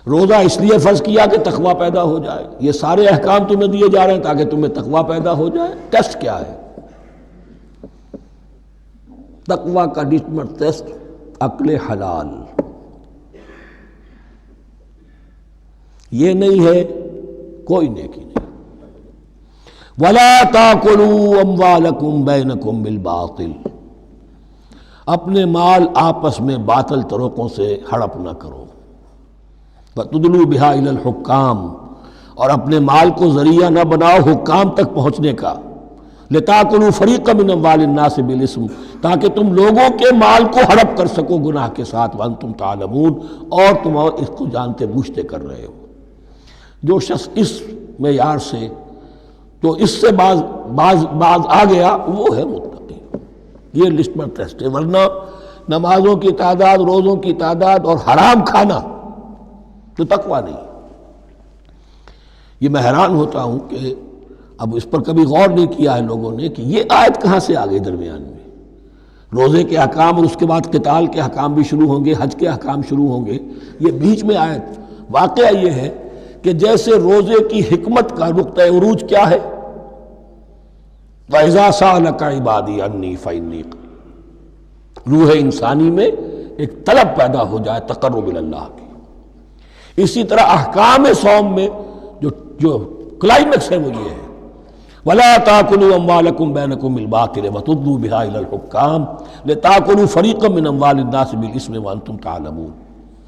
روزہ اس لیے فرض کیا کہ تقویٰ پیدا ہو جائے، یہ سارے احکام تمہیں دیے جا رہے ہیں تاکہ تمہیں تقویٰ پیدا ہو جائے۔ ٹیسٹ کیا ہے؟ تقویٰ کا لٹمس ٹیسٹ عقل حلال، یہ نہیں ہے کوئی نیکی نہیں۔ وَلَا تَأْكُلُوا أَمْوَالَكُمْ بَيْنَكُمْ بِالْبَاطِلِ، اپنے مال آپس میں باطل طریقوں سے ہڑپ نہ کرو۔ وَتُدْلُوا بِهَا إِلَى الْحُكَّامِ، اور اپنے مال کو ذریعہ نہ بناؤ حکام تک پہنچنے کا۔ لِتَأْكُلُوا فَرِيقًا مِنْ أَمْوَالِ النَّاسِ بِالْإِثْمِ، تاکہ تم لوگوں کے مال کو ہڑپ کر سکو گناہ کے ساتھ، وَأَنْتُمْ تَعْلَمُونَ، اور تم اس کو جانتے بوجھتے کر رہے ہو۔ جو شخص اس معیار سے تو اس سے باز آ گیا وہ ہے متقی۔ یہ لٹمس ٹیسٹ ہے، ورنہ نمازوں کی تعداد، روزوں کی تعداد اور حرام کھانا تو تقویٰ نہیں۔ یہ میں حیران ہوتا ہوں کہ اب اس پر کبھی غور نہیں کیا ہے لوگوں نے کہ یہ آیت کہاں سے آ گئی درمیان میں۔ روزے کے احکام اور اس کے بعد قتال کے احکام بھی شروع ہوں گے، حج کے احکام شروع ہوں گے، یہ بیچ میں آیت۔ واقعہ یہ ہے کہ جیسے روزے کی حکمت کا نقطہ عروج کیا ہے، وَإِذَا سَأَلَكَ عِبَادِي عَنِّي فَإِنِّي قَرِيبٌ، روح انسانی میں ایک طلب پیدا ہو جائے تقرب اللہ کی۔ اسی طرح احکام صوم میں جو کلائمیکس ہے وہ یہ ہے، وَلَا تَأْكُلُوا أَمْوَالَكُمْ بَيْنَكُمْ بِالْبَاطِلِ وَتُدْلُوا بِهَا إِلَى الْحُكَّامِ لِتَأْكُلُوا فَرِيقًا مِنْ أَمْوَالِ النَّاسِ بِالْإِثْمِ وَأَنْتُمْ تَعْلَمُونَ۔